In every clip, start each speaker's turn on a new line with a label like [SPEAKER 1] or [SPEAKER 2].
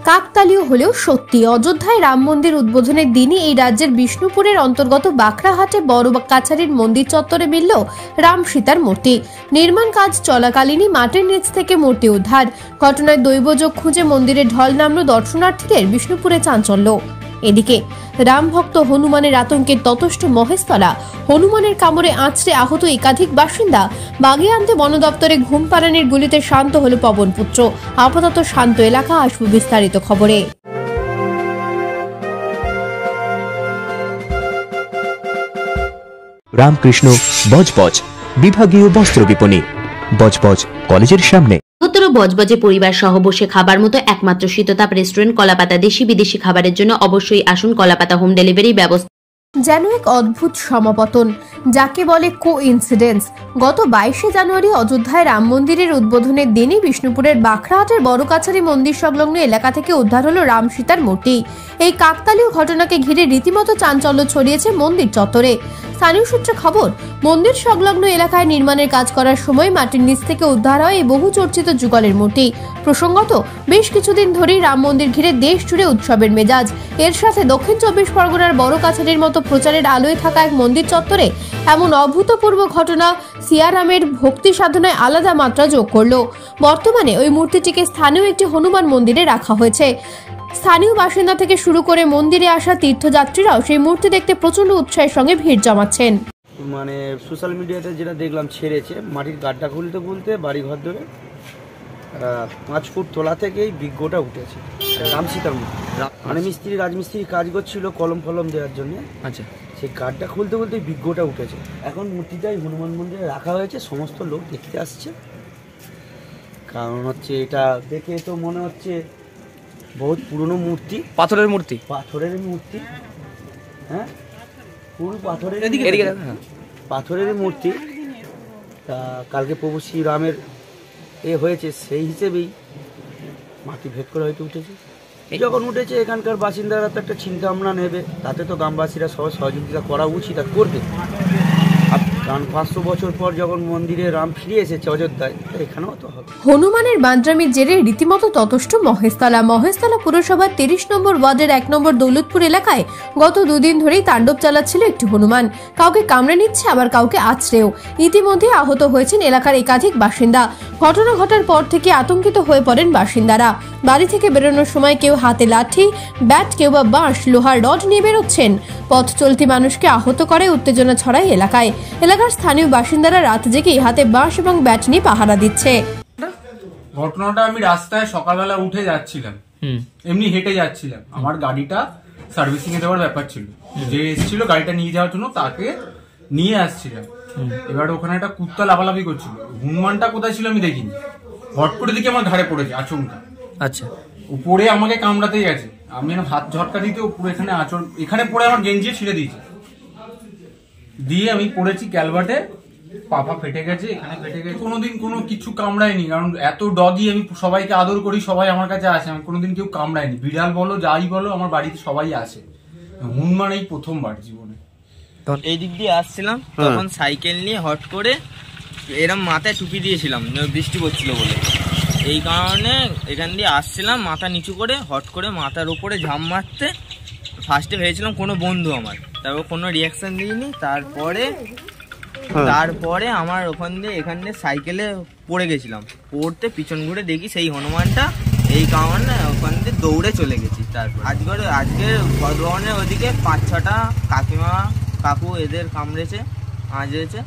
[SPEAKER 1] কাকতালীয় হলেও সত্যি, অযোধ্যায় রাম মন্দির উদ্বোধনের দিনই এই রাজ্যের বিষ্ণুপুরের অন্তর্গত বাখরাহাটে বড় কাছারির মন্দির চত্বরে মিলল রাম সীতার মূর্তি। নির্মাণ কাজ চলাকালীনই মাটির নিচ থেকে মূর্তি উদ্ধার। ঘটনায় দৈবযোগ খুঁজে মন্দিরে ঢল নামল দর্শনার্থীদের। বিষ্ণুপুরে চাঞ্চল্য। এদিকে রাম ভক্ত হনুমানের আতঙ্কে ততষ্ট মহেশতলা। হনুমানের কামড়ে আঁচড়ে আহত একাধিক বাসিন্দা। বাগে আনতে বন দপ্তরে ঘুম পাড়ানির গুলিতে শান্ত হল পবনপুত্র। আপাতত শান্ত এলাকা, আসবে বিস্তারিত খবরে।
[SPEAKER 2] রামকৃষ্ণ বজবজ বিভাগীয় বস্ত্র বিপণী, বজবজ কলেজের সামনে।
[SPEAKER 3] বজবজে পরিবার সহ বসে খাবার মতো একমাত্র শীততাপ রেস্টুরেন্ট কলাপাতা। দেশি বিদেশি খাবারের জন্য অবশ্যই আসুন কলাপাতা। হোম ডেলিভারি ব্যবস্থা।
[SPEAKER 1] যেন এক অদ্ভুত সমাপতন, যাকে বলে কোইন্সিডেন্স। গত 22শে জানুয়ারি অযোধ্যায় রাম মন্দিরের উদ্বোধনের দিনই বিষ্ণুপুরের বাখরাহাটের বড় কাছারি মন্দির সংলগ্ন এলাকা থেকে উদ্ধার হলো রাম সীতার মূর্তি। এই কাকতালীয় ঘটনাকে ঘিরে রীতিমতো চাঞ্চল্য ছড়িয়েছে মন্দির চত্বরে। স্থানীয় সূত্রে খবর, মন্দির সংলগ্ন এলাকায় নির্মাণের কাজ করার সময় মাটির নিচ থেকে উদ্ধার হয় এই বহু চর্চিত যুগলের মূর্তি। প্রসঙ্গত, বেশ কিছুদিন ধরেই রাম মন্দির ঘিরে দেশ জুড়ে উৎসবের মেজাজ। এর সাথে দক্ষিণ 24 পরগনার বড় কাছারির মতো প্রচারের আলোয় থাকা এক মন্দির চত্বরে এমন অভূতপূর্ব ঘটনা সিয়ারামের ভক্তি সাধনায় আলাদা মাত্রা যোগ করলো। বর্তমানে ওই মূর্তিটিকে স্থানীয় একটি হনুমান মন্দিরে রাখা হয়েছে। স্থানীয় বাসিন্দা থেকে শুরু করে মন্দিরে আসা তীর্থযাত্রীরাও সেই মূর্তি দেখতে প্রচন্ড উৎসাহের সঙ্গে ভিড় জমাচ্ছেন।
[SPEAKER 4] মানে সোশ্যাল মিডিয়াতে যেটা দেখলাম, ছেড়েছে মাটির গাড্ডা খুলতে খুলতে বাড়ি ঘর ধরে 5 ফুট তোলা থেকেই বিজ্ঞটা উঠেছে রাম সীতার মূর্তি। মানে মিস্ত্রি রাজমিস্ত্রি কাজ করছিল কলম দেওয়ার জন্য। আচ্ছা, সেই গাড্ডা খুলতে খুলতে বিজ্ঞটা উঠেছে। এখন মূর্তিটাই হনুমান মন্দিরে রাখা হয়েছে, সমস্ত লোক দেখতে আসছে। কারণ হচ্ছে এটা দেখে তো মনে হচ্ছে বহুত পুরনো মূর্তি, পাথরের মূর্তি। হ্যাঁ, পুরো পাথরের মূর্তি। তা কালকে প্রভু শ্রীরামের হয়েছে, সেই হিসেবেই মাটি ভেদ করে হয়তো উঠেছে। যখন উঠেছে এখানকার বাসিন্দারা তো একটা চিন্তা ভাবনা নেবে, তাতে তো গ্রামবাসীরা সবাই সহযোগিতা করা উচিত আর করবে। কারণ 500 বছর পর যখন মন্দিরে রাম ফিরে এসেছে অযোধ্যায়, এখানেও তো হবে।
[SPEAKER 1] হনুমানের বান্দ্রামির জেরে রীতিমতো ততষ্ট মহেশতলা পুরসভার 30 নম্বর ওয়ার্ডের 1 নম্বর দৌলতপুর এলাকায় গত 2 দিন ধরেই তাণ্ডব চালাচ্ছিল একটি হনুমান। কাউকে কামড়ে নিচ্ছে, আবার কাউকে আছড়েও। ইতিমধ্যে আহত হয়েছেন এলাকার একাধিক বাসিন্দা। ঘটনা ঘটার পর থেকে আতঙ্কিত হয়ে পড়েন বাসিন্দারা। বাড়ি থেকে বেরোনোর সময় কেউ হাতে লাঠি, ব্যাট, কেউ বা বাঁশ, লোহার রড নিয়ে বেরোচ্ছেন। পথ চলতি মানুষকে আহত করে, উত্তেজনা ছড়ায় এলাকায়। এলাকার স্থানীয় বাসিন্দারা রাত জেগে হাতে বাঁশ এবং ব্যাট নিয়ে পাহারা দিচ্ছে।
[SPEAKER 5] ঘটনাটা, আমি রাস্তায় সকালবেলা উঠে যাচ্ছিলাম, এমনি হেঁটে যাচ্ছিলাম। আমার গাড়িটা সার্ভিসিং এ দেওয়ার ব্যাপার ছিল, যে এসেছিল গাড়িটা নিয়ে যাওয়ার জন্য তাকে নিয়ে আসছিলাম। এবার ওখানে একটা কুত্তা লাফালাফি করছিল। হনুমানটা কোথায় ছিল আমি দেখিনি, হট করে দেখি আমার ঘাড়ে পড়েছে আচমকা। আচ্ছা, উপরে আমাকে কামড়াতেই গেছে। আমি হাত ঝটকা দিতে পুরো এখানে পড়ে আমার গেঞ্জি ছিঁড়ে দিয়েছে। দিয়ে আমি পড়েছি ক্যালভার্টে, পাপা ফেটে গেছে, এখানে ফেটে গেছে। কোনোদিন কোনো কিছু কামড়ায়নি, কারণ এত ডগি আমি সবাইকে আদর করি, সবাই আমার কাছে আসে। আমি কোনোদিন কেউ কামড়ায়নি, বিড়াল বলো যাই বলো, আমার বাড়িতে সবাই আসে। হনুমান এই প্রথমবার জীবনে।
[SPEAKER 6] এই দিক দিয়ে আসছিলাম, তখন সাইকেল নিয়ে হট করে এরম মাথায় টুপি দিয়েছিলাম, বৃষ্টি পড়ছিল বলে। এই কারণে এখান দিয়ে আসছিলাম মাথা নিচু করে, হট করে মাথার উপরে ঝাম মারতে ফার্স্টে ভেবেছিলাম কোনো বন্ধু আমার, তারপর কোনো রিয়াকশন দিইনি। তারপরে আমার এখান দিয়ে সাইকেলে পড়ে গেছিলাম। পড়তে পিছন ঘুরে দেখি সেই হনুমানটা, এই কারণে ওখান দিয়ে দৌড়ে চলে গেছি। তারপর আজকে ভগবানের ওদিকে 5-6টা কাকিমা কাকু এদের কামড়েছে, আজড়েছে।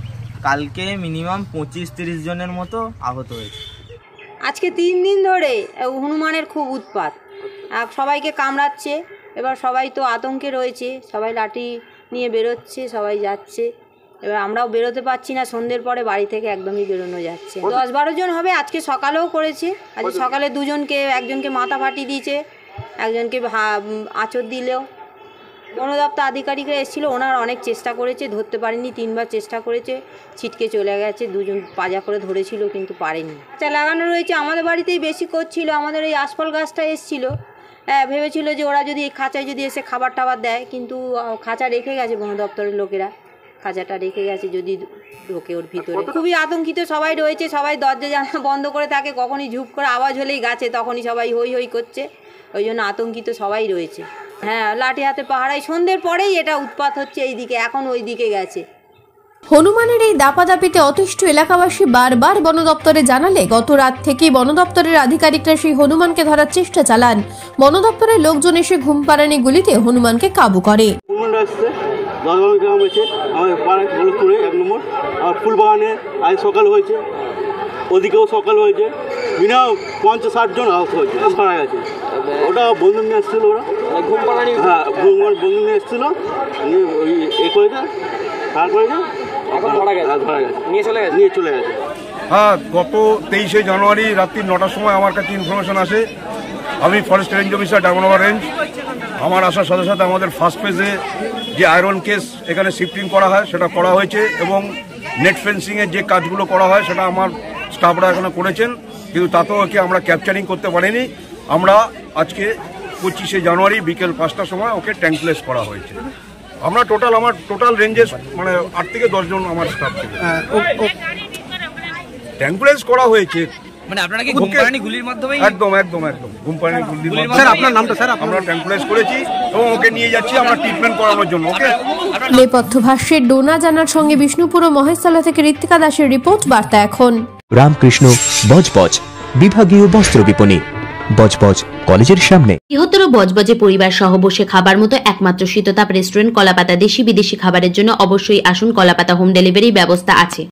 [SPEAKER 6] কালকে মিনিমাম 25-30 জনের মতো আহত হয়েছে।
[SPEAKER 7] আজকে 3 দিন ধরে হনুমানের খুব উৎপাত, সবাইকে কামড়াচ্ছে। এবার সবাই তো আতঙ্কে রয়েছে, সবাই লাঠি নিয়ে বেরোচ্ছে, সবাই যাচ্ছে। এবার আমরাও বেরোতে পারছি না, সন্ধ্যের পরে বাড়ি থেকে একদমই বেরোনো যাচ্ছে। 10-12 জন হবে। আজকে সকালেও করেছে। আজকে সকালে একজনকে মাথা ফাটিয়ে দিয়েছে, একজনকে আঁচড় দিলেও। বন দপ্তর আধিকারিকরা এসেছিলো, ওনারা অনেক চেষ্টা করেছে, ধরতে পারেনি। 3বার চেষ্টা করেছে, ছিটকে চলে গেছে। 2 জন পাজা করে ধরেছিল, কিন্তু পারেনি। লাগানো রয়েছে, আমাদের বাড়িতেই বেশি করছিল। আমাদের এই আশফল গাছটা এসেছিলো, ভেবেছিল যে ওরা যদি এই খাঁচায় যদি এসে খাবার টাবার দেয়, কিন্তু খাঁচা রেখে গেছে বন দপ্তরের লোকেরা, খাঁচাটা রেখে গেছে যদি ঢোকে ওর ভিতরে। খুবই আতঙ্কিত সবাই রয়েছে, সবাই দরজা জানলা বন্ধ করে থাকে। কখনই ঝুপ করে আওয়াজ হলেই গাছে, তখনই সবাই হই হই করছে। ওই জন্য আতঙ্কিত সবাই রয়েছে। হ্যাঁ, লাঠি হাতে পাহারায় সন্ধ্যের পরেই এটা উৎপাত হচ্ছে এইদিকে, এখন ওই দিকে গেছে।
[SPEAKER 1] হনুমানের এই দাপাদাপিতে অতিষ্ঠ এলাকাবাসী বারবার বন দপ্তরে জানালে গত রাত থেকেই বন দপ্তরের আধিকারিকরা সেই হনুমানকে ধরার চেষ্টা চালান। বন দপ্তরের লোকজন এসে ঘুমপাড়ানি গুলিতে হনুমানকে কাবু করে।
[SPEAKER 8] আজ সকাল হয়েছে, ওদিকেও সকাল হয়েছে, মিনিমাম 50-60 জন আহত হয়েছে, মারা গেছে। ওটা বন্ধু নিয়ে এসেছিল, ওরা ঘুমপাড়ানি, হ্যাঁ বন্ধু নিয়ে এসেছিল, ওই এ করেছে, তারপরে ধরা গেছে, নিয়ে চলে গেছে।
[SPEAKER 9] হ্যাঁ, গত 23শে জানুয়ারি রাত্রি 9টার সময় আমার কাছে ইনফরমেশন আসে। আমি forest range officer Diamond Harbour range. আমার আসার সাথে সাথে আমাদের ফার্স্ট ফেজে যে আয়রন কেস এখানে শিফটিং করা হয় সেটা করা হয়েছে, এবং নেট ফেন্সিংয়ের যে কাজগুলো করা হয় সেটা আমার স্টাফরা এখানে করেছেন, কিন্তু তাতেও ওকে আমরা ক্যাপচারিং করতে পারিনি। আমরা আজকে 25শে জানুয়ারি বিকেল 5টার সময় ওকে ট্যাঙ্কলেস করা হয়েছে। আমরা আমার টোটাল রেঞ্জের মানে 8 থেকে 10 জন আমার স্টাফ ছিল, ট্যাঙ্কলেস করা হয়েছে।
[SPEAKER 6] মানে আপনারা কি ঘুমপাড়ানি গুলির মাধ্যমে?
[SPEAKER 9] একদম ঘুমপাড়ানি গুলির মাধ্যমে। স্যার আপনার নামটা? স্যার আমরা ট্যাঙ্কলেস করেছি এবং ওকে নিয়ে যাচ্ছি আমরা ট্রিটমেন্ট করানোর জন্য। ওকে।
[SPEAKER 1] নেপথ্য ভাষ্যের ডোনা জানার সঙ্গে বিষ্ণুপুর ও মহেশতলা থেকে ঋত্বিকা দাসের রিপোর্ট, বার্তা এখন।
[SPEAKER 2] রামকৃষ্ণ বজবজ বিভাগীয় বস্ত্র বিপণী, বজবজ কলেজের সামনে।
[SPEAKER 3] বৃহত্তর বজবজে পরিবার সহ বসে খাবার মতো একমাত্র শীততাপ রেস্টুরেন্ট কলাপাতা। দেশি বিদেশি খাবারের জন্য অবশ্যই আসুন, কলাপাতা হোম ডেলিভারি ব্যবস্থা আছে।